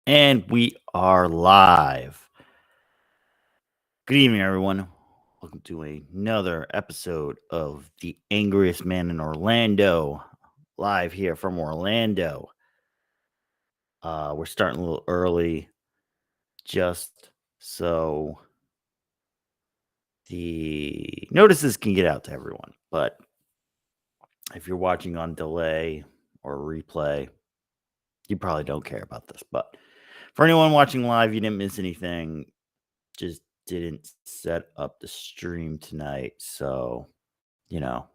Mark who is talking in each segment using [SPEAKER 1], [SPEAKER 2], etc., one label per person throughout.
[SPEAKER 1] And we are live. Good evening, everyone. Welcome to another episode of the Angriest Man in Orlando. Live here from Orlando. We're starting a little early just so the notices can get out to everyone. But if you're watching on delay or replay, you probably don't care about this. But for anyone watching live, you didn't miss anything. Just didn't set up the stream tonight, so, you know.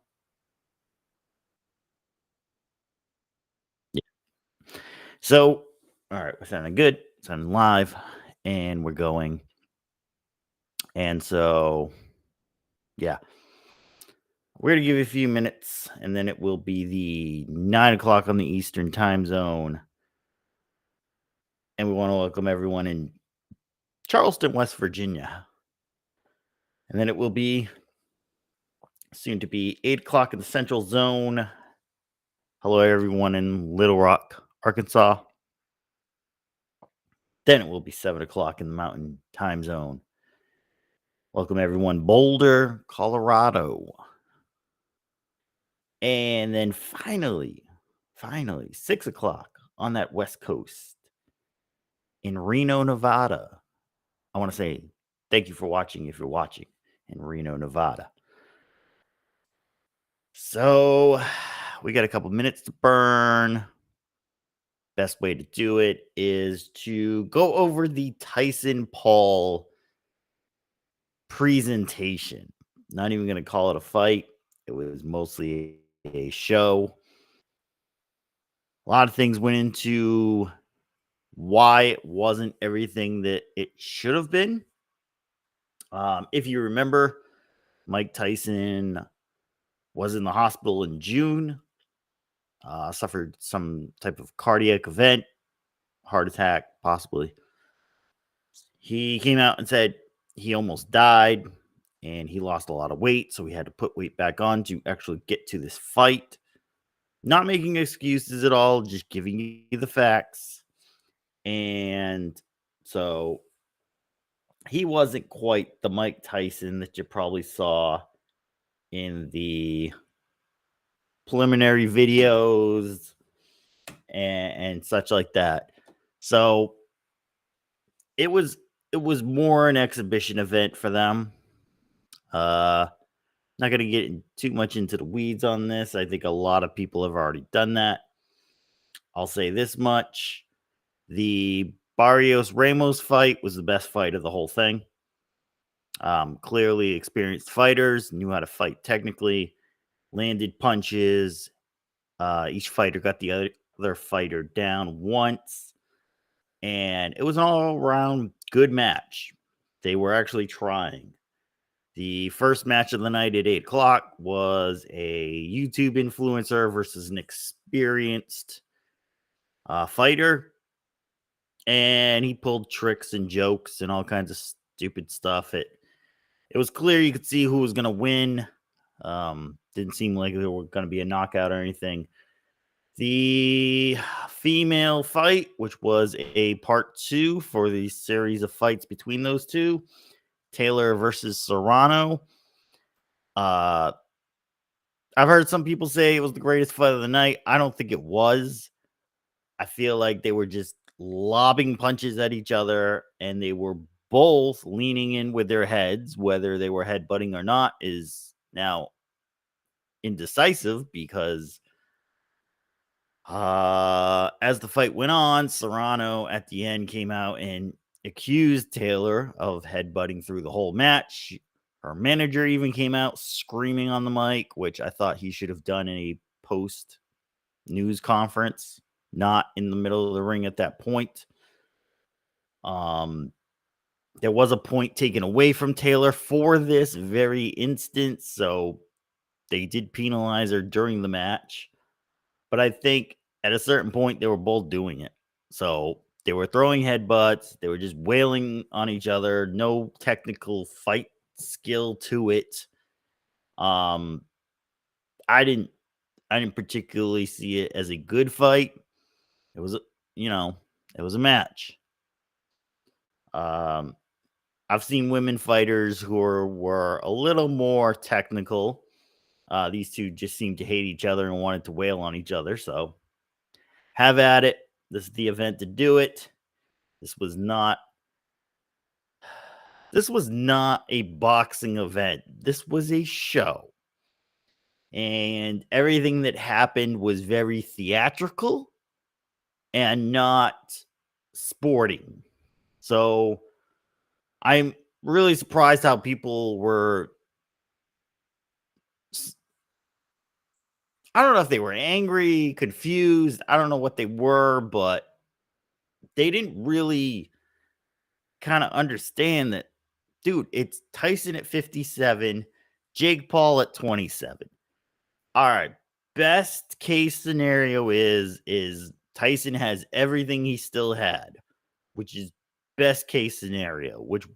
[SPEAKER 1] Yeah. So, alright, we're sounding good, sounding live, and we're going. And so, yeah. We're gonna give you a few minutes, and then it will be the 9 o'clock on the Eastern Time Zone. And we wanna welcome everyone in Charleston, West Virginia. And then it will be soon to be 8 o'clock in the Central Zone. Hello, everyone in Little Rock, Arkansas. Then it will be 7 o'clock in the Mountain Time Zone. Welcome, everyone, Boulder, Colorado. And then finally, 6 o'clock on that West Coast in Reno, Nevada. I want to say thank you for watching if you're watching in Reno, Nevada. So we got a couple minutes to burn. Best way to do it is to go over the Tyson Paul presentation. Not even going to call it a fight. It was mostly a show. A lot of things went into why it wasn't everything that it should have been. If you remember, Mike Tyson was in the hospital in June, suffered some type of cardiac event, heart attack, possibly. He came out and said he almost died and he lost a lot of weight. So he had to put weight back on to actually get to this fight. Not making excuses at all, just giving you the facts. And so he wasn't quite the Mike Tyson that you probably saw in the preliminary videos and such like that. So it was more an exhibition event for them. Not going to get too much into the weeds on this. I think a lot of people have already done that. I'll say this much. The Barrios Ramos fight was the best fight of the whole thing. Clearly experienced fighters, knew how to fight technically, landed punches. Each fighter got the other fighter down once. And it was an all around good match. They were actually trying. The first match of the night at 8 o'clock was a YouTube influencer versus an experienced fighter. And he pulled tricks and jokes and all kinds of stupid stuff. It was clear you could see who was going to win. Didn't seem like there were going to be a knockout or anything. The female fight, which was a part 2 for the series of fights between those two, Taylor versus Serrano. I've heard some people say it was the greatest fight of the night. I don't think it was. I feel like they were just lobbing punches at each other, and they were both leaning in with their heads. Whether they were headbutting or not is now indecisive because as the fight went on, Serrano at the end came out and accused Taylor of headbutting through the whole match. Her manager even came out screaming on the mic, which I thought he should have done in a post news conference, not in the middle of the ring at that point. There was a point taken away from Taylor for this very instance, so they did penalize her during the match. But I think at a certain point, they were both doing it. So they were throwing headbutts. They were just wailing on each other. No technical fight skill to it. I didn't particularly see it as a good fight. It was, it was a match. Um, I've seen women fighters were a little more technical. These two just seemed to hate each other and wanted to wail on each other. So have at it. This is the event to do it. This was not this was not a boxing event. This was a show. And everything that happened was very theatrical and not sporting. So I'm really surprised how people were I don't know if they were angry, confused, I don't know what they were, but they didn't really kind of understand that, dude, it's Tyson at 57, Jake Paul at 27. All right, best case scenario is Tyson has everything he still had, which is best case scenario, which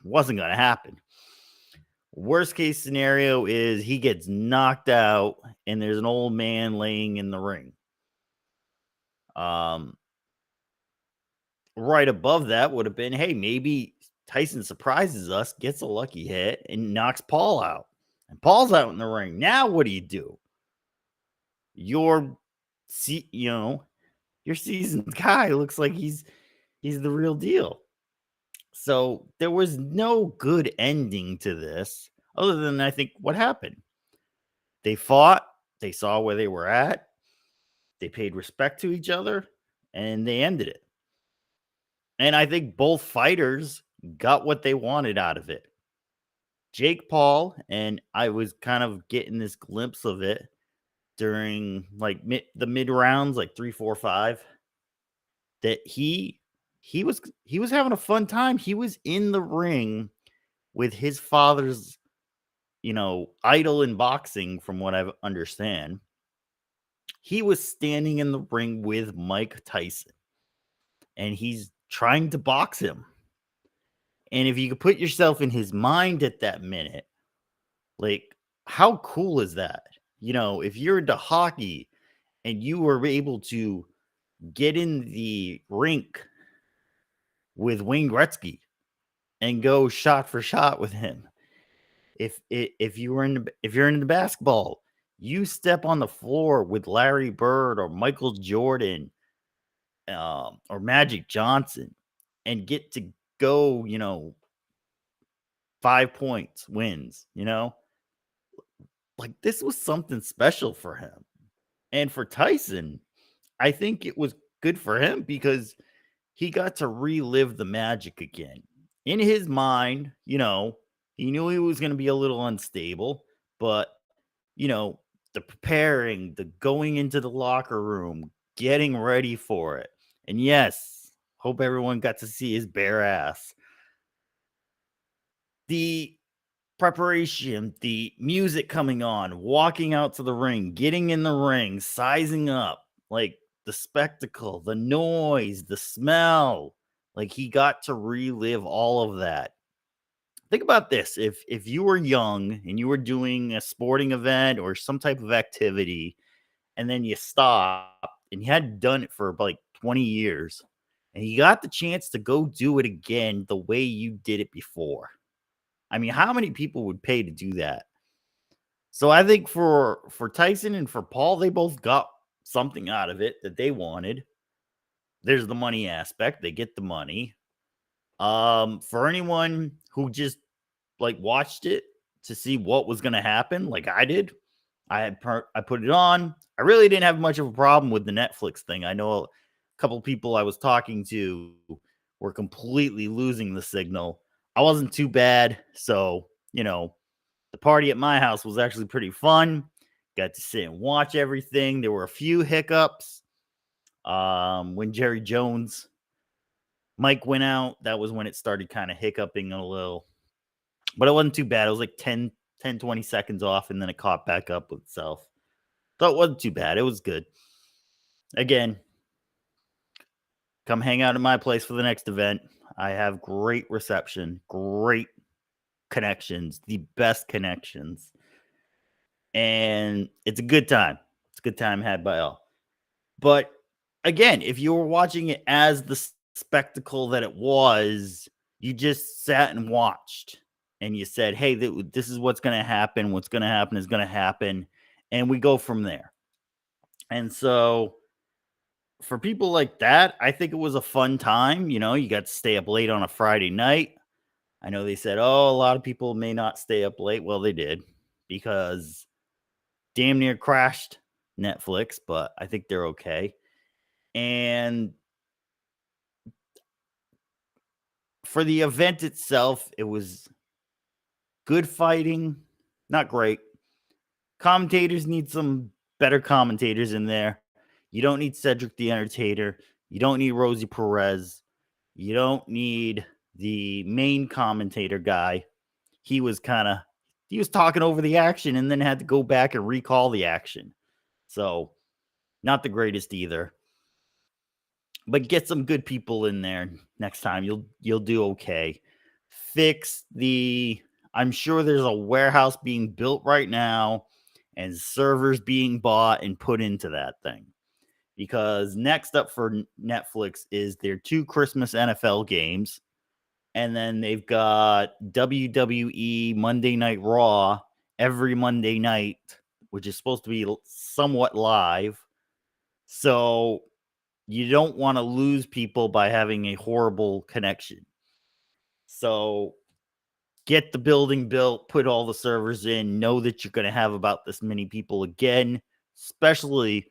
[SPEAKER 1] wasn't going to happen. Worst case scenario is he gets knocked out and there's an old man laying in the ring. Um, right above that would have been, hey, maybe Tyson surprises us, gets a lucky hit, and knocks Paul out. And Paul's out in the ring. Now what do you do? Your your seasoned guy looks like he's the real deal. So there was no good ending to this other than I think what happened. They fought, they saw where they were at, they paid respect to each other, and they ended it. And I think both fighters got what they wanted out of it. Jake Paul, and I was kind of getting this glimpse of it during like the mid rounds, like 3, 4, 5, that he was having a fun time. He was in the ring with his father's, idol in boxing, from what I understand. He was standing in the ring with Mike Tyson, and he's trying to box him. And if you could put yourself in his mind at that minute, like, how cool is that? If you're into hockey and you were able to get in the rink with Wayne Gretzky and go shot for shot with him. If you're into basketball, you step on the floor with Larry Bird or Michael Jordan, or Magic Johnson, and get to go, 5 points wins. Like, this was something special for him. And for Tyson, I think it was good for him because he got to relive the magic again. In his mind, he knew he was going to be a little unstable, but, you know, the preparing, the going into the locker room, getting ready for it. And yes, hope everyone got to see his bare ass. The preparation, the music coming on, walking out to the ring, getting in the ring, sizing up, like the spectacle, the noise, the smell. Like, he got to relive all of that. Think about this. If you were young and you were doing a sporting event or some type of activity, and then you stopped and you hadn't done it for like 20 years, and you got the chance to go do it again the way you did it before. I mean, how many people would pay to do that? So I think for Tyson and for Paul, they both got something out of it that they wanted. There's the money aspect. They get the money. For anyone who just like watched it to see what was going to happen, like I did, I put it on. I really didn't have much of a problem with the Netflix thing. I know a couple people I was talking to were completely losing the signal. I wasn't too bad. So, the party at my house was actually pretty fun. Got to sit and watch everything. There were a few hiccups. When Jerry Jones mic went out, that was when it started kind of hiccuping a little. But it wasn't too bad. It was like 10, 20 seconds off, and then it caught back up with itself. So it wasn't too bad. It was good. Again, come hang out at my place for the next event. I have great reception, great connections, the best connections. And it's a good time. It's a good time had by all. But again, if you were watching it as the spectacle that it was, you just sat and watched and you said, "Hey, this is what's going to happen. What's going to happen is going to happen." And we go from there. And so for people like that, I think it was a fun time. You got to stay up late on a Friday night. I know they said, "Oh, a lot of people may not stay up late." Well, they did because damn near crashed Netflix, but I think they're okay. And for the event itself, it was good fighting, not great. Commentators need some better commentators in there. You don't need Cedric the Entertainer. You don't need Rosie Perez. You don't need the main commentator guy. He was he was talking over the action and then had to go back and recall the action. So, not the greatest either. But get some good people in there next time. You'll do okay. Fix the I'm sure there's a warehouse being built right now and servers being bought and put into that thing. Because next up for Netflix is their 2 Christmas NFL games, and then they've got WWE Monday Night Raw every Monday night, which is supposed to be somewhat live. So you don't want to lose people by having a horrible connection. So get the building built, put all the servers in, know that you're going to have about this many people again, especially,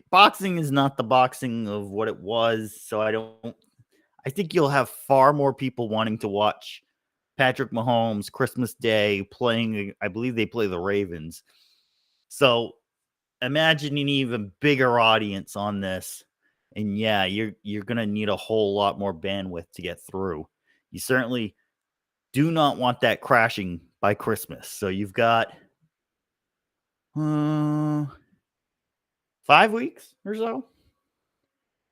[SPEAKER 1] boxing is not the boxing of what it was. So I think you'll have far more people wanting to watch Patrick Mahomes Christmas Day playing. I believe they play the Ravens. So imagine an even bigger audience on this. And yeah, you're going to need a whole lot more bandwidth to get through. You certainly do not want that crashing by Christmas. So you've got 5 weeks or so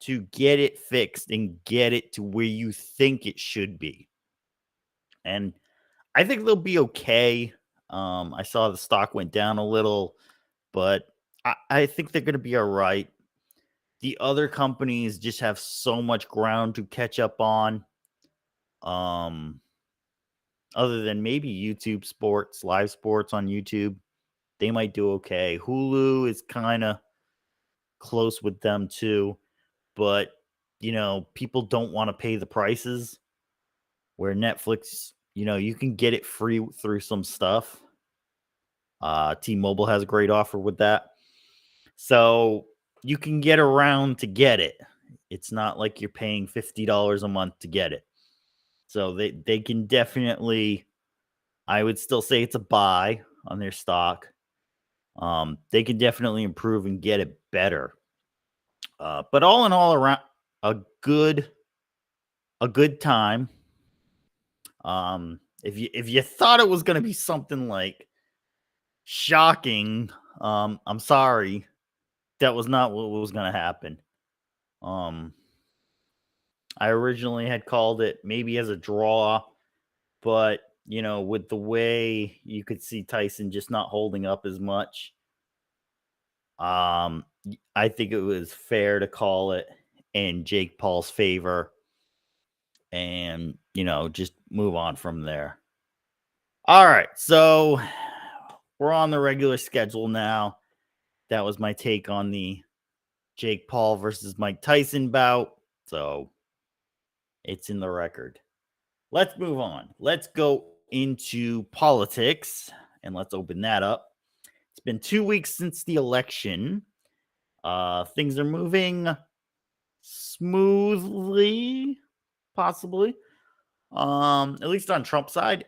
[SPEAKER 1] to get it fixed and get it to where you think it should be. And I think they'll be okay. I saw the stock went down a little, but I think they're going to be all right. The other companies just have so much ground to catch up on. Other than maybe YouTube Sports, live sports on YouTube, they might do okay. Hulu is kind of close with them too, but people don't want to pay the prices where Netflix, you can get it free through some stuff. T-Mobile has a great offer with that. So you can get around to get it. It's not like you're paying $50 a month to get it. So they can definitely, I would still say it's a buy on their stock. They can definitely improve and get it better. But all in all, around a good time. If you thought it was going to be something like shocking, I'm sorry, that was not what was going to happen. I originally had called it maybe as a draw, but with the way you could see Tyson just not holding up as much, I think it was fair to call it in Jake Paul's favor and, just move on from there. All right. So we're on the regular schedule now. That was my take on the Jake Paul versus Mike Tyson bout. So it's in the record. Let's move on. Let's go into politics and let's open that up. It's been 2 weeks since the election. Things are moving smoothly, possibly. At least on Trump's side.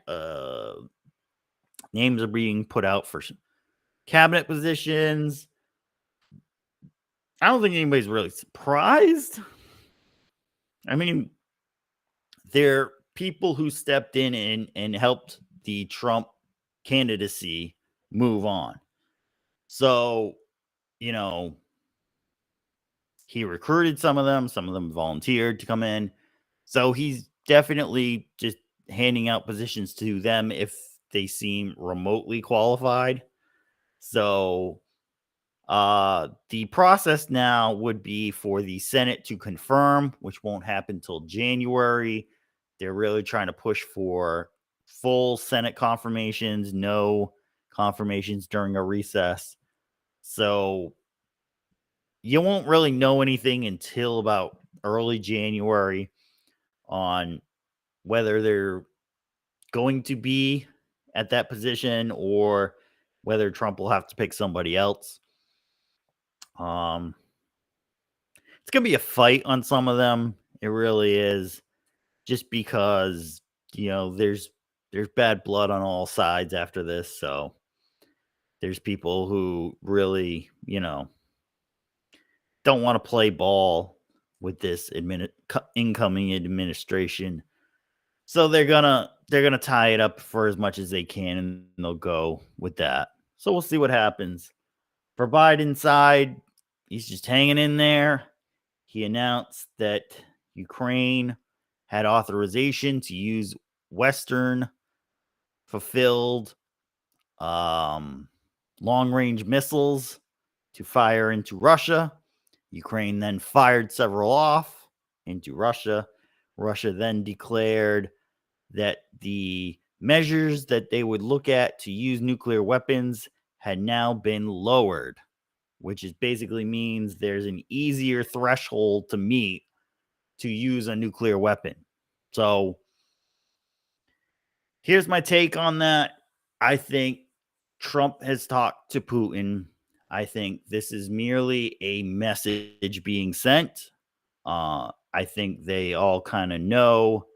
[SPEAKER 1] Names are being put out for cabinet positions. I don't think anybody's really surprised. I mean, there are people who stepped in and helped the Trump candidacy move on. So, he recruited some of them volunteered to come in. So he's definitely just handing out positions to them if they seem remotely qualified. So The process now would be for the Senate to confirm, which won't happen till January. They're really trying to push for full Senate confirmations, no confirmations during a recess. So you won't really know anything until about early January on whether they're going to be at that position or whether Trump will have to pick somebody else. Um, it's gonna be a fight on some of them. It really is, just because there's bad blood on all sides after this. So there's people who really don't want to play ball with this incoming administration. So they're gonna tie it up for as much as they can, and they'll go with that. So we'll see what happens. For Biden's side, he's just hanging in there. He announced that Ukraine had authorization to use Western fulfilled long range missiles to fire into Russia. Ukraine then fired several off into Russia. Russia then declared that the measures that they would look at to use nuclear weapons had now been lowered, which is basically means there's an easier threshold to meet to use a nuclear weapon. So here's my take on that. I think Trump has talked to Putin. I think this is merely a message being sent. I think they all kind of know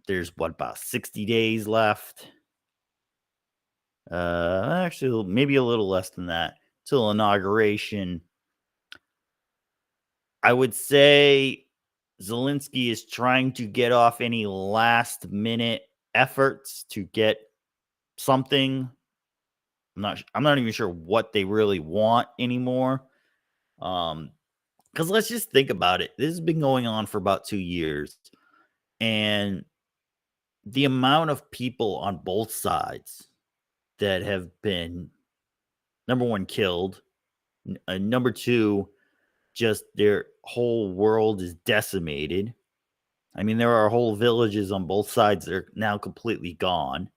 [SPEAKER 1] there's about 60 days left. Actually, maybe a little less than that till inauguration. I would say Zelensky is trying to get off any last minute efforts to get something. I'm not even sure what they really want anymore. Because let's just think about it. This has been going on for about 2 years, and the amount of people on both sides that have been, number one, killed, number two, just their whole world is decimated. I mean, there are whole villages on both sides that are now completely gone.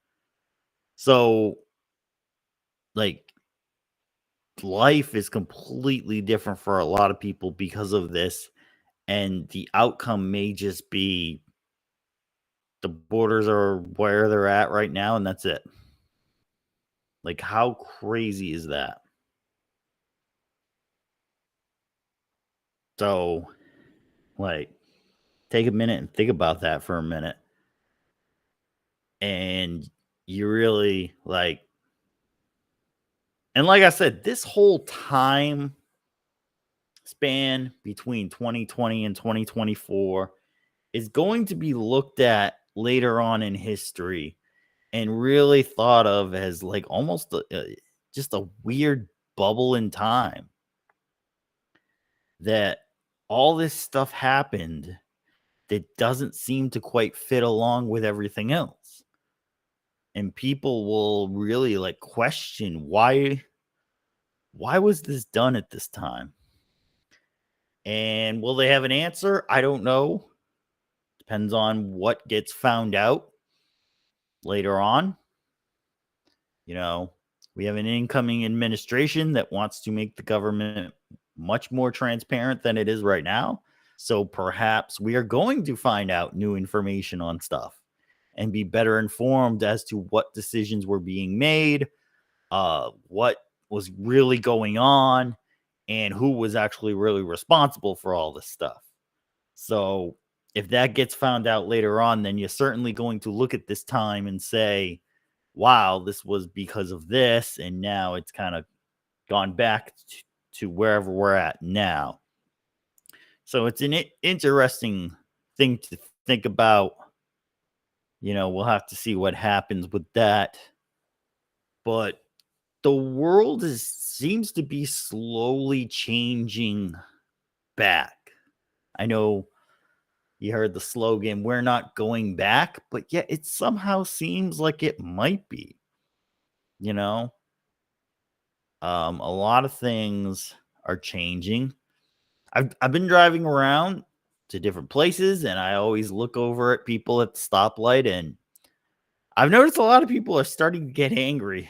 [SPEAKER 1] So, like, life is completely different for a lot of people because of this. And the outcome may just be the borders are where they're at right now, and that's it. Like, how crazy is that? So, like, take a minute and think about that for a minute. And you really and like I said, this whole time span between 2020 and 2024 is going to be looked at later on in history and really thought of as like almost just a weird bubble in time that all this stuff happened that doesn't seem to quite fit along with everything else. And people will really question why was this done at this time? And will they have an answer? I don't know. Depends on what gets found out later on. We have an incoming administration that wants to make the government much more transparent than it is right now. So perhaps we are going to find out new information on stuff and be better informed as to what decisions were being made, what was really going on, and who was actually really responsible for all this stuff. So if that gets found out later on, then you're certainly going to look at this time and say, wow, this was because of this. And now it's kind of gone back to wherever we're at now. So it's an interesting thing to think about. We'll have to see what happens with that. But the world seems to be slowly changing back. I know you heard the slogan, "We're not going back," but yet it somehow seems like it might be, you know? A lot of things are changing. I've been driving around to different places, and I always look over at people at the stoplight, and I've noticed a lot of people are starting to get angry.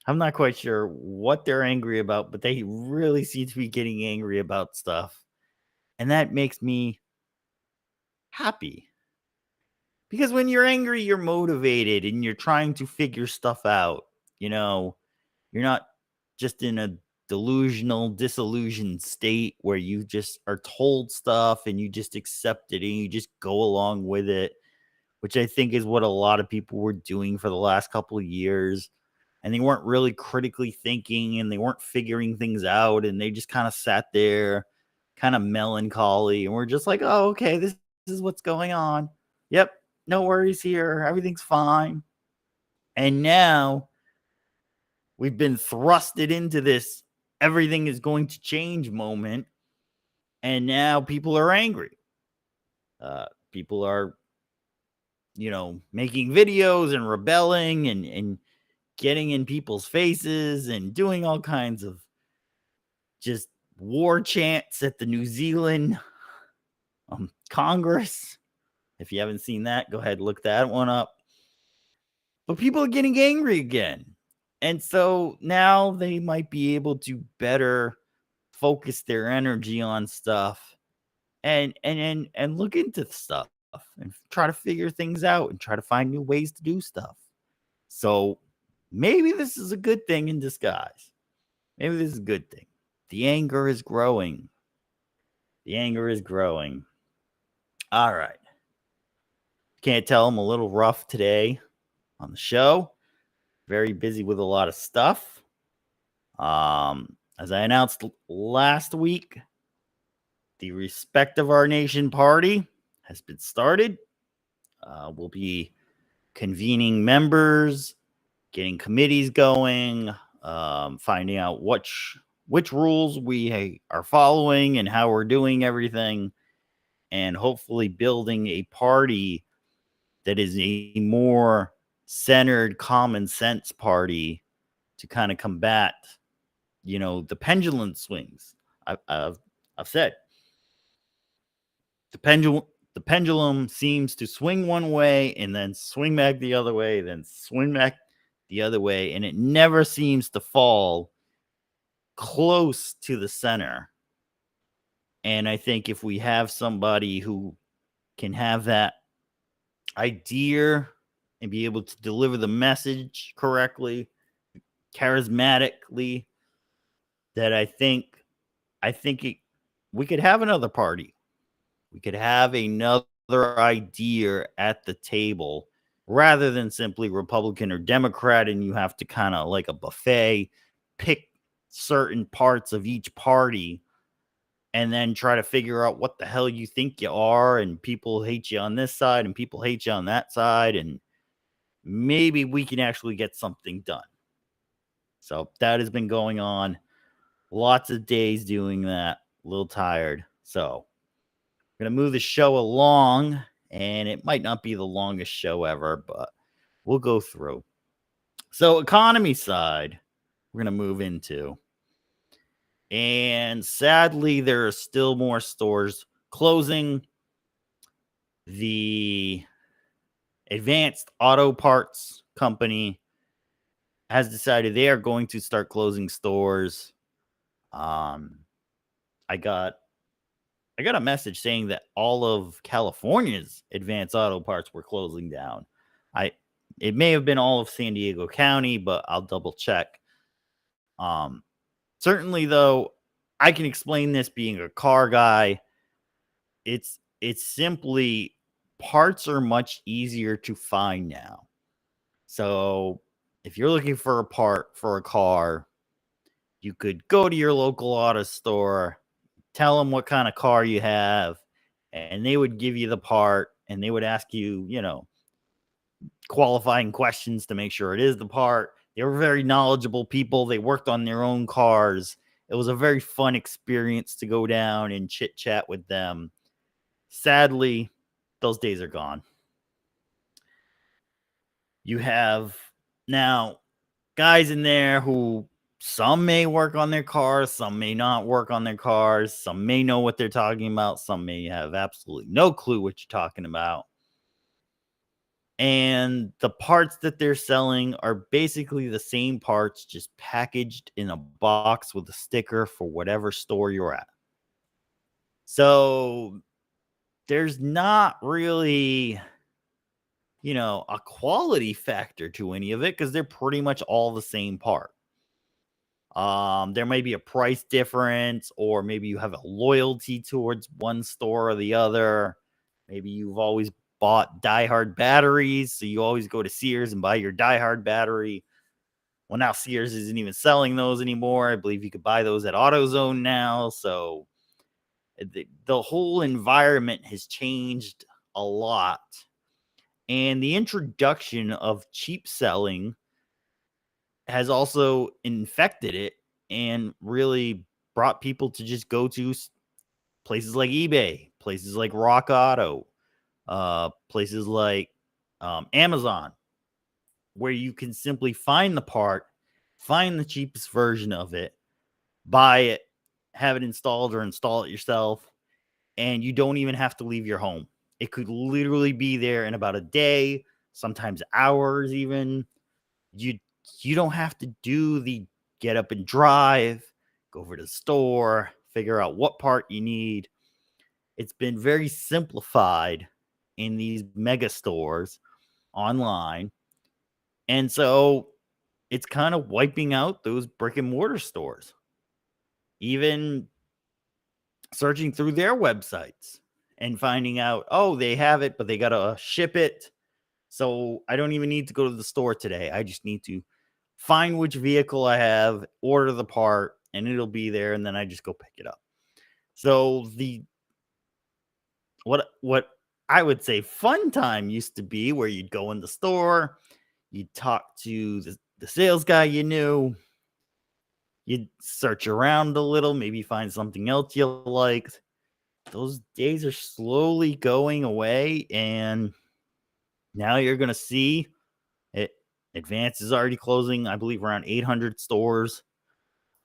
[SPEAKER 1] I'm not quite sure what they're angry about, but they really seem to be getting angry about stuff. And that makes me happy. Because when you're angry, you're motivated and you're trying to figure stuff out. You know, you're not just in a delusional, disillusioned state where you just are told stuff and you just accept it and you just go along with it, which I think is what a lot of people were doing for the last couple of years. And they weren't really critically thinking and they weren't figuring things out. And they just kind of sat there, kind of melancholy. And we're just like, oh, okay, this is what's going on. Yep, no worries here. Everything's fine. And now we've been thrusted into this everything is going to change moment. And now people are angry. People are, making videos and rebelling and getting in people's faces and doing all kinds of just war chants at the New Zealand Congress. If you haven't seen that, go ahead and look that one up. But people are getting angry again. And so now they might be able to better focus their energy on stuff and look into stuff and try to figure things out and try to find new ways to do stuff. So maybe this is a good thing in disguise. Maybe this is a good thing. The anger is growing. The anger is growing. All right. Can't tell I'm a little rough today on the show. Very busy with a lot of stuff. As I announced last week, the Respect of Our Nation party has been started. We'll be convening members, getting committees going, finding out which rules we are following and how we're doing everything, and hopefully building a party that is a more centered, common sense party to kind of combat, the pendulum swings. I've said the pendulum seems to swing one way and then swing back the other way, then swing back the other way, and it never seems to fall close to the center. And I think if we have somebody who can have that idea and be able to deliver the message correctly, charismatically, that I think we could have another party. We could have another idea at the table rather than simply Republican or Democrat, and you have to kind of like a buffet pick certain parts of each party and then try to figure out what the hell you think you are, and people hate you on this side and people hate you on that side, and maybe we can actually get something done. So that has been going on. Lots of days doing that. A little tired. So I'm going to move the show along, and it might not be the longest show ever, but we'll go through. So economy side, we're going to move into. And sadly, there are still more stores closing. The Advanced Auto Parts Company has decided they are going to start closing stores. I got a message saying that all of California's Advanced Auto Parts were closing down. It may have been all of San Diego County, but I'll double check. Certainly, though, I can explain this being a car guy. It's simply parts are much easier to find now. So if you're looking for a part for a car, you could go to your local auto store, tell them what kind of car you have, and they would give you the part, and they would ask you, qualifying questions to make sure it is the part. They were very knowledgeable people. They worked on their own cars. It was a very fun experience to go down and chit chat with them. Sadly, those days are gone. You have now guys in there who Some may work on their cars, some may not work on their cars, some may know what they're talking about, some may have absolutely no clue what you're talking about. And the parts that they're selling are basically the same parts, just packaged in a box with a sticker for whatever store you're at. So there's not really, a quality factor to any of it because they're pretty much all the same part. There may be a price difference, or maybe you have a loyalty towards one store or the other. Maybe you've always bought diehard batteries, so you always go to Sears and buy your diehard battery. Well, now Sears isn't even selling those anymore. I believe you could buy those at AutoZone now. So the whole environment has changed a lot. And the introduction of cheap selling has also infected it and really brought people to just go to places like eBay, places like Rock Auto, places like Amazon, where you can simply find the part, find the cheapest version of it, buy it, have it installed or install it yourself, and you don't even have to leave your home. It could literally be there in about a day, sometimes hours even. You you don't have to do the get up and drive, go over to the store, figure out what part you need. It's been very simplified in these mega stores online. And so it's kind of wiping out those brick and mortar stores. Even searching through their websites and finding out, oh, they have it, but they got to ship it. So I don't even need to go to the store today. I just need to find which vehicle I have, order the part, and it'll be there. And then I just go pick it up. So what I would say fun time used to be where you'd go in the store, you'd talk to the sales guy you knew, you'd search around a little, maybe find something else you liked. Those days are slowly going away, and now you're going to see it. Advance is already closing, I believe, around 800 stores.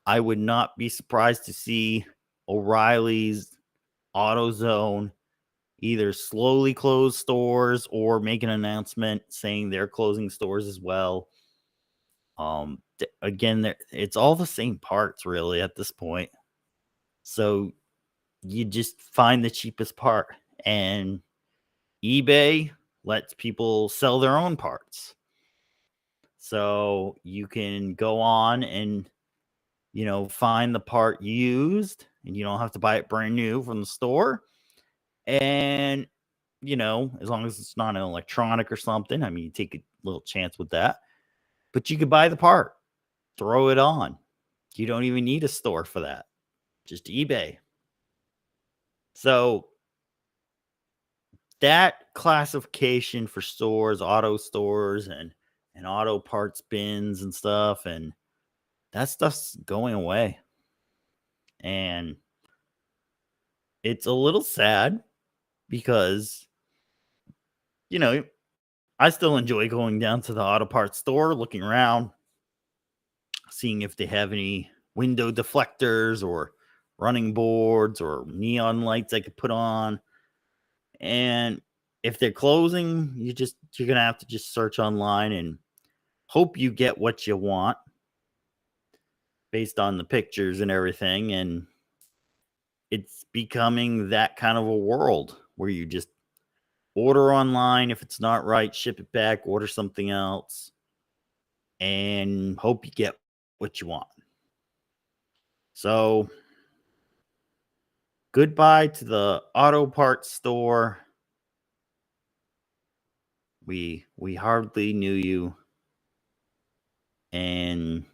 [SPEAKER 1] I would not be surprised to see O'Reilly's, AutoZone either slowly close stores or make an announcement saying they're closing stores as well. Again, it's all the same parts really at this point. So you just find the cheapest part, and eBay lets people sell their own parts. So you can go on and, find the part used, and you don't have to buy it brand new from the store. And, as long as it's not an electronic or something, I mean, you take a little chance with that. But you could buy the part, throw it on. You don't even need a store for that, just eBay. So that classification for stores, auto stores, and auto parts bins and stuff, and that stuff's going away. And it's a little sad because, you know, I still enjoy going down to the auto parts store, looking around, seeing if they have any window deflectors or running boards or neon lights I could put on. And if they're closing, you're gonna have to just search online and hope you get what you want based on the pictures and everything. And it's becoming that kind of a world where you just order online. If it's not right, ship it back, order something else, and hope you get what you want. So goodbye to the auto parts store. We hardly knew you, and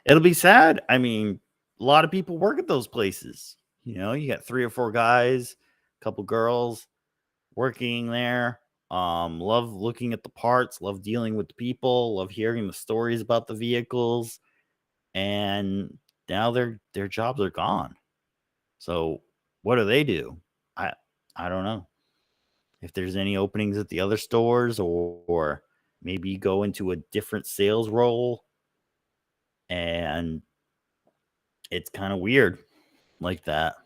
[SPEAKER 1] it'll be sad. I mean, a lot of people work at those places. You got 3 or 4 guys, a couple girls working there. Love looking at the parts, love dealing with the people, love hearing the stories about the vehicles, and now their jobs are gone. So what do they do? I I don't know. If there's any openings at the other stores, or maybe go into a different sales role. And it's kind of weird like that.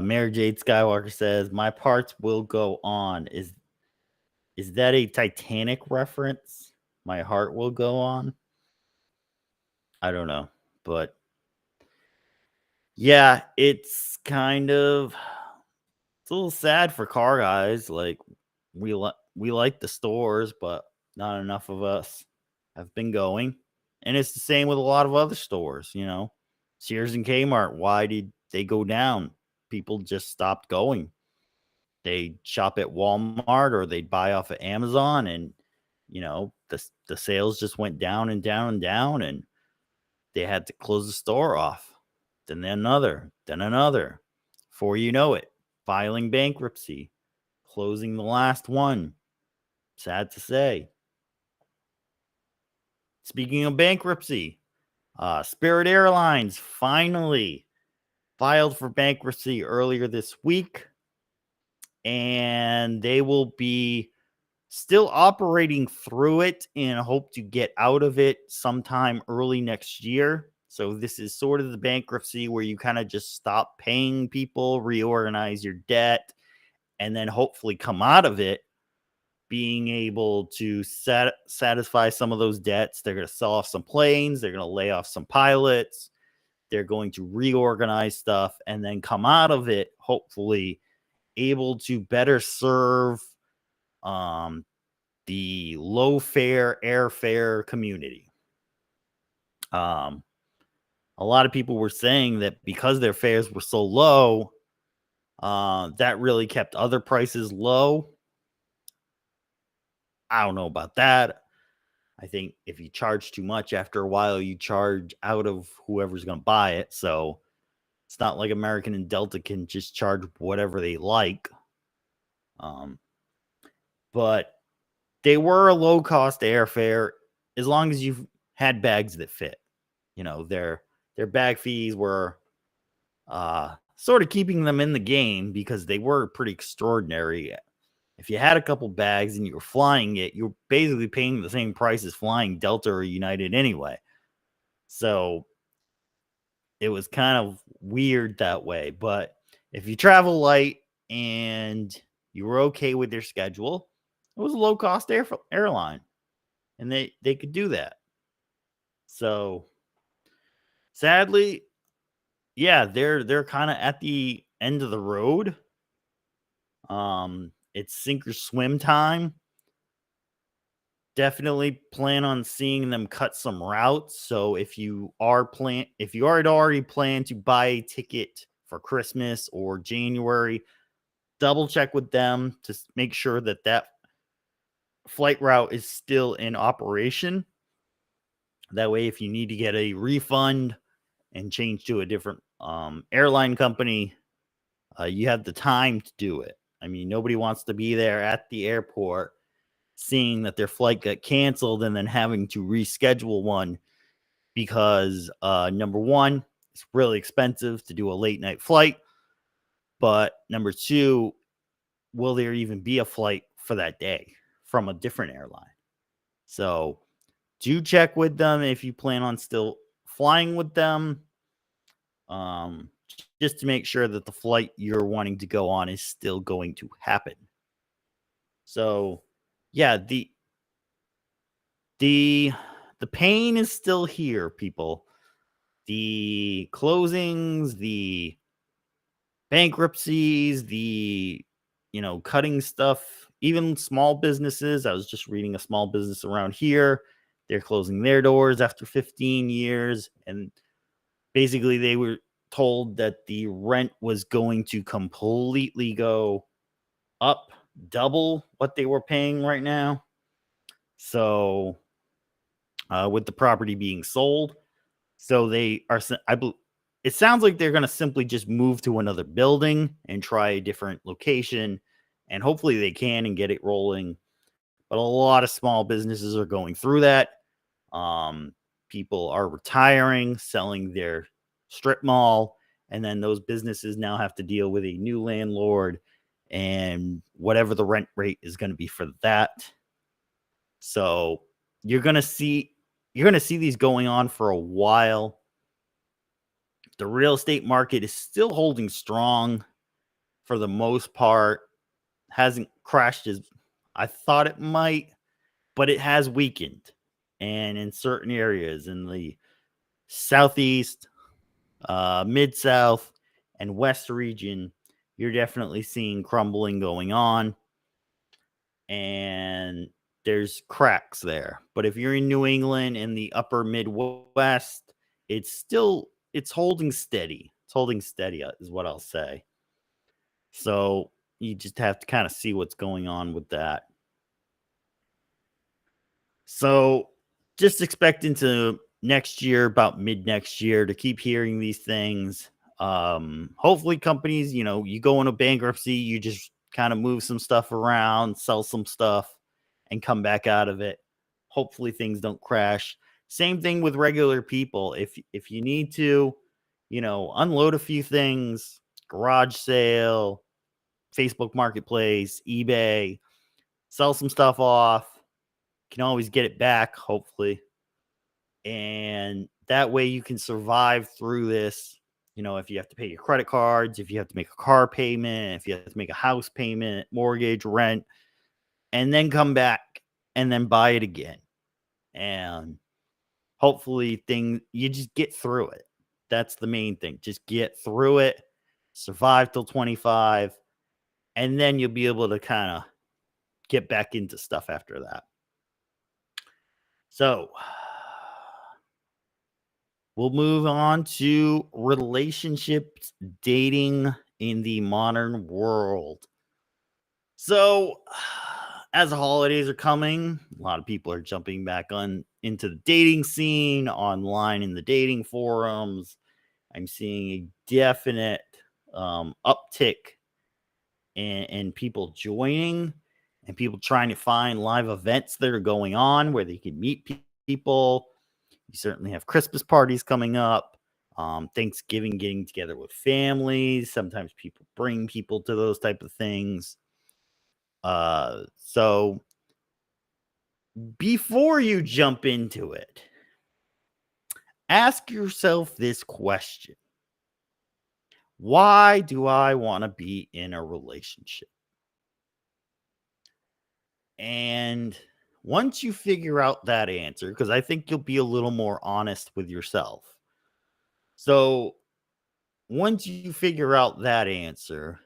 [SPEAKER 1] Mary Jade Skywalker says, "My parts will go on." Is that a Titanic reference? My heart will go on. I don't know, but yeah, it's a little sad for car guys. Like we like the stores, but not enough of us have been going. And it's the same with a lot of other stores, Sears and Kmart. Why did they go down? People just stopped going. They shop at Walmart or they'd buy off of Amazon, and the sales just went down and down and down, and they had to close the store off. Then another, then another. Before you know it, filing bankruptcy, closing the last one. Sad to say. Speaking of bankruptcy, Spirit Airlines finally filed for bankruptcy earlier this week, and they will be still operating through it and hope to get out of it sometime early next year. So this is sort of the bankruptcy where you kind of just stop paying people, reorganize your debt, and then hopefully come out of it being able to satisfy some of those debts. They're going to sell off some planes. They're going to lay off some pilots. They're going to reorganize stuff and then come out of it, hopefully able to better serve the low fare airfare community. A lot of people were saying that because their fares were so low, that really kept other prices low. I don't know about that. I think if you charge too much, after a while, you charge out of whoever's going to buy it. So it's not like American and Delta can just charge whatever they like. But they were a low cost airfare as long as you've had bags that fit. Their bag fees were sort of keeping them in the game because they were pretty extraordinary. If you had a couple bags and you were flying it, you're basically paying the same price as flying Delta or United anyway. So it was kind of weird that way. But if you travel light and you were okay with their schedule, it was a low cost airline, and they could do that. So sadly, yeah, they're kind of at the end of the road. It's sink or swim time. Definitely plan on seeing them cut some routes. So if you had already planned to buy a ticket for Christmas or January, double check with them to make sure that flight route is still in operation. That way, if you need to get a refund and change to a different airline company, you have the time to do it. I mean, nobody wants to be there at the airport seeing that their flight got canceled and then having to reschedule one because number one, it's really expensive to do a late night flight. But number two, will there even be a flight for that day from a different airline? So do check with them if you plan on still flying with them. Just to make sure that the flight you're wanting to go on is still going to happen. So, yeah, the pain is still here, people. The closings, the bankruptcies, the cutting stuff, even small businesses. I was just reading a small business around here. They're closing their doors after 15 years, and basically they were told that the rent was going to completely go up, double what they were paying right now. So with the property being sold, so they are, it sounds like they're going to simply just move to another building and try a different location, and hopefully they can and get it rolling. But a lot of small businesses are going through that. People are retiring, selling their strip mall, and then those businesses now have to deal with a new landlord and whatever the rent rate is going to be for that. So you're gonna see you're gonna see these going on for a while. The real estate market is still holding strong for the most part. Hasn't crashed as I thought it might, but it has weakened. And in certain areas in the southeast, mid south, and west region, you're definitely seeing crumbling going on, and there's cracks there. But if you're in New England and the upper Midwest, it's holding steady. It's holding steady is what I'll say. So you just have to kind of see what's going on with that. So just expect into next year, about mid next year, to keep hearing these things. Hopefully companies, you go into bankruptcy, you just kind of move some stuff around, sell some stuff, and come back out of it. Hopefully things don't crash. Same thing with regular people. If you need to, unload a few things, garage sale, Facebook Marketplace, eBay, sell some stuff off. Can always get it back, hopefully. And that way you can survive through this. If you have to pay your credit cards, if you have to make a car payment, if you have to make a house payment, mortgage, rent, and then come back and then buy it again. And hopefully you just get through it. That's the main thing. Just get through it, survive till 25, and then you'll be able to kind of get back into stuff after that. So we'll move on to relationships, dating in the modern world. So, as the holidays are coming, a lot of people are jumping back into the dating scene online in the dating forums. I'm seeing a definite uptick in people joining and people trying to find live events that are going on where they can meet people. You certainly have Christmas parties coming up, Thanksgiving, getting together with families. Sometimes people bring people to those type of things. So before you jump into it, ask yourself this question. Why do I want to be in a relationship? And once you figure out that answer, because I think you'll be a little more honest with yourself. So once you figure out that answer,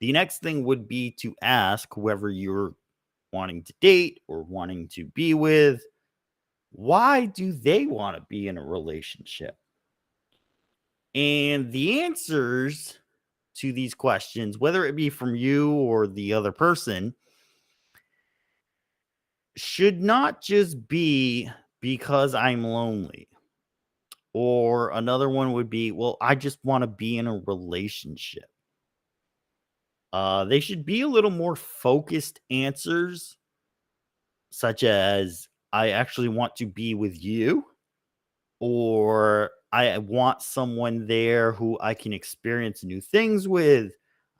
[SPEAKER 1] the next thing would be to ask whoever you're wanting to date or wanting to be with, why do they want to be in a relationship? And the answers to these questions, whether it be from you or the other person, should not just be because I'm lonely. Or another one would be, well, I just want to be in a relationship. They should be a little more focused answers, such as, I actually want to be with you, or I want someone there who I can experience new things with,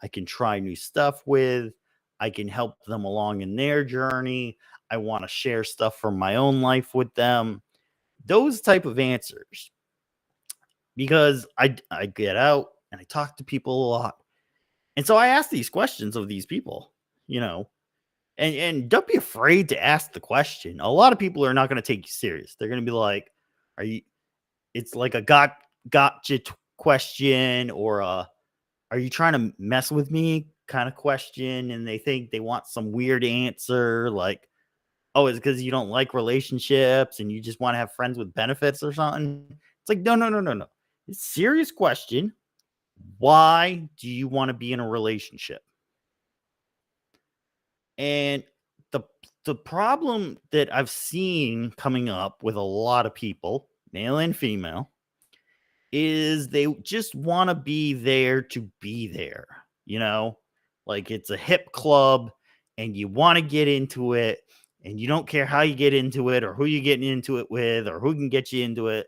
[SPEAKER 1] I can try new stuff with, I can help them along in their journey. I want to share stuff from my own life with them. Those type of answers. Because I get out and I talk to people a lot. And so I ask these questions of these people, and don't be afraid to ask the question. A lot of people are not going to take you serious. They're going to be like, are you, it's like a gotcha question, or are you trying to mess with me kind of question. And they think they want some weird answer like, oh, it's because you don't like relationships and you just want to have friends with benefits or something. It's like, no, no, no, no, no. It's a serious question. Why do you want to be in a relationship? And the problem that I've seen coming up with a lot of people, male and female, is they just want to be there to be there, like it's a hip club and you want to get into it and you don't care how you get into it or who you're getting into it with or who can get you into it,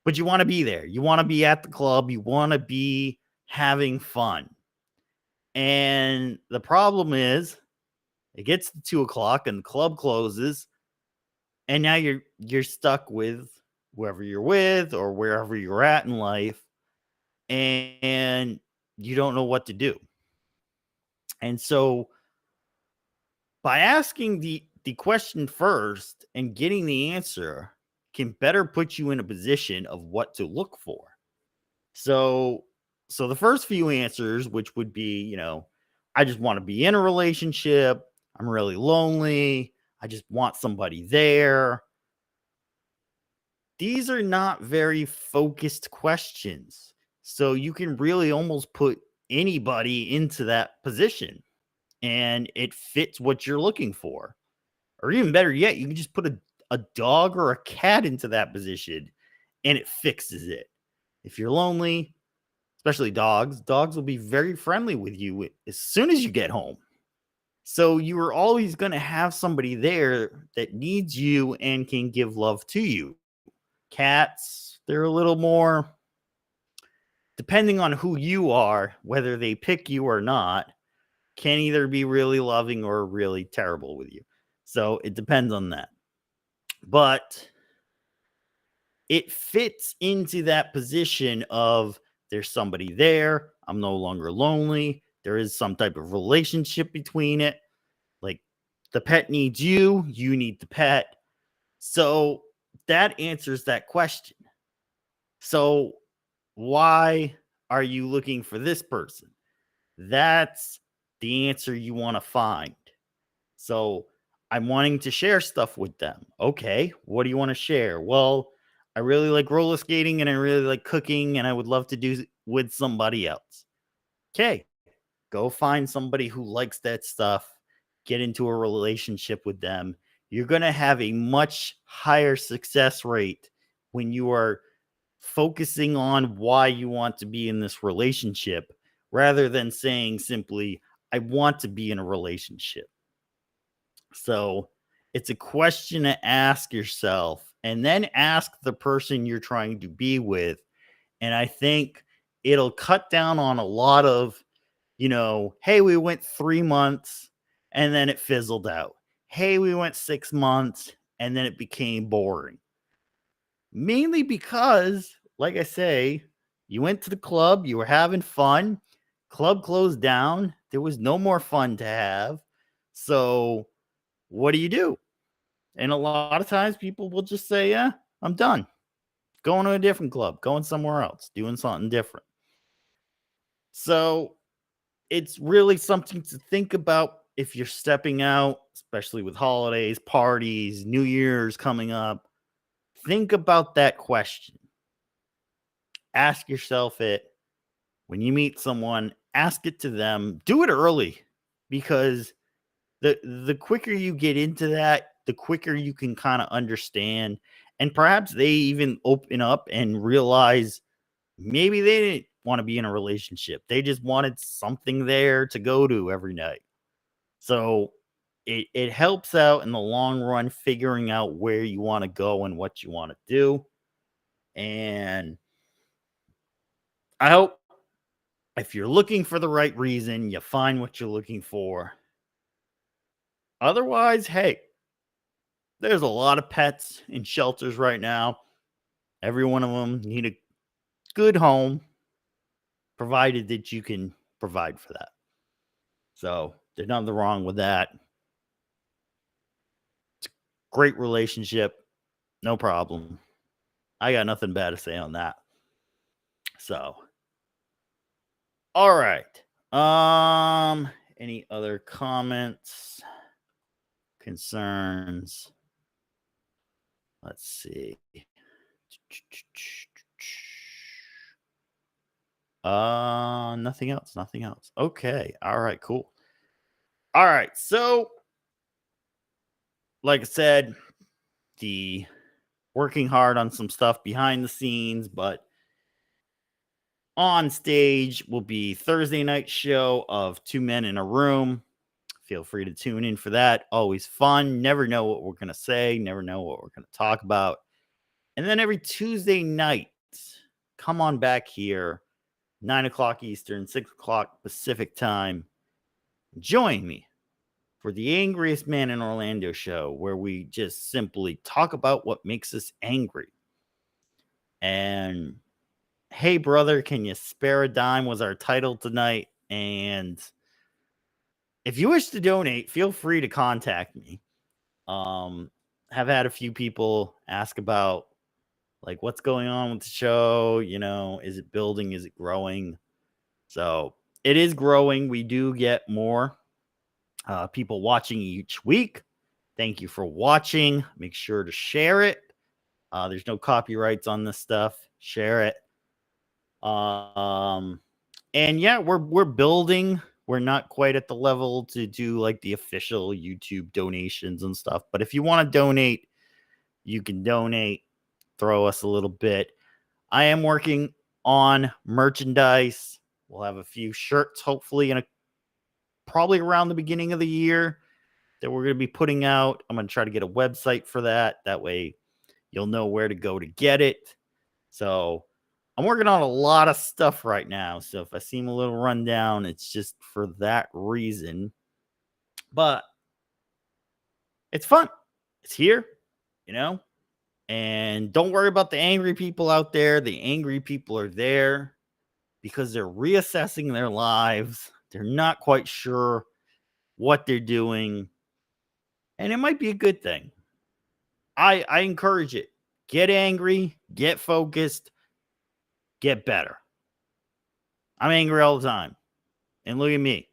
[SPEAKER 1] but you want to be there. You want to be at the club. You want to be having fun. And the problem is, it gets to 2:00 and the club closes And now you're stuck with whoever you're with or wherever you're at in life, and you don't know what to do. And so by asking the question first and getting the answer can better put you in a position of what to look for. So the first few answers, which would be, I just want to be in a relationship, I'm really lonely, I just want somebody there. These are not very focused questions. So you can really almost put anybody into that position and it fits what you're looking for. Or even better yet, you can just put a dog or a cat into that position and it fixes it. If you're lonely, especially dogs will be very friendly with you as soon as you get home. So you are always going to have somebody there that needs you and can give love to you. Cats, they're a little more, depending on who you are, whether they pick you or not, can either be really loving or really terrible with you. So it depends on that. But it fits into that position of there's somebody there. I'm no longer lonely. There is some type of relationship between it. Like the pet needs you, you need the pet. So that answers that question. So why are you looking for this person? That's the answer you want to find. So I'm wanting to share stuff with them. Okay, what do you want to share? Well, I really like roller skating and I really like cooking and I would love to do with somebody else. Okay, go find somebody who likes that stuff, get into a relationship with them. You're going to have a much higher success rate when you are focusing on why you want to be in this relationship rather than saying simply, I want to be in a relationship. So it's a question to ask yourself and then ask the person you're trying to be with. And I think it'll cut down on a lot of, hey, we went 3 months and then it fizzled out. Hey, we went 6 months and then it became boring. Mainly because, like I say, you went to the club, you were having fun, club closed down, there was no more fun to have. So what do? And a lot of times people will just say, yeah, I'm done. Going to a different club, going somewhere else, doing something different. So it's really something to think about if you're stepping out, especially with holidays, parties, New Year's coming up. Think about that question. Ask yourself it. When you meet someone, ask it to them. Do it early because the quicker you get into that, the quicker you can kind of understand. And perhaps they even open up and realize maybe they didn't want to be in a relationship. They just wanted something there to go to every night. So it helps out in the long run figuring out where you want to go and what you want to do. And I hope if you're looking for the right reason, you find what you're looking for. Otherwise, hey, there's a lot of pets in shelters right now. Every one of them need a good home, provided that you can provide for that. So there's nothing wrong with that. Great relationship, no problem. I got nothing bad to say on that. So, all right. Any other comments, concerns? Let's see. Nothing else. Nothing else. Okay. All right. Cool. All right. So, like I said, the working hard on some stuff behind the scenes, but on stage will be Thursday night show of Two Men in a Room. Feel free to tune in for that. Always fun. Never know what we're going to say. Never know what we're going to talk about. And then every Tuesday night, come on back here, 9 o'clock Eastern, 6 o'clock Pacific time. Join me for the Angriest Man in Orlando show, where we just simply talk about what makes us angry. And hey, brother, can you spare a dime was our title tonight. And if you wish to donate, feel free to contact me. Have had a few people ask about like what's going on with the show, is it building, is it growing? So it is growing. We do get more people watching each week. Thank you for watching. Make sure to share it. There's no copyrights on this stuff. Share it. And yeah, we're building. We're not quite at the level to do like the official YouTube donations and stuff. But if you want to donate, you can donate. Throw us a little bit. I am working on merchandise. We'll have a few shirts, hopefully, probably around the beginning of the year that we're going to be putting out. I'm going to try to get a website for that. That way you'll know where to go to get it. So I'm working on a lot of stuff right now. So if I seem a little run down, it's just for that reason. But it's fun. It's here, and don't worry about the angry people out there. The angry people are there because they're reassessing their lives. They're not quite sure what they're doing. And it might be a good thing. I encourage it. Get angry, get focused, get better. I'm angry all the time. And look at me.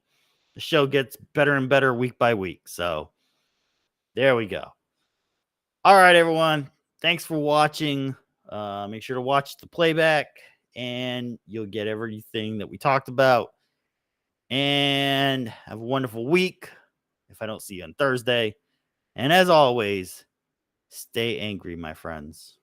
[SPEAKER 1] The show gets better and better week by week. So there we go. All right, everyone. Thanks for watching. Make sure to watch the playback and you'll get everything that we talked about. And have a wonderful week if I don't see you on Thursday. And as always, stay angry, my friends.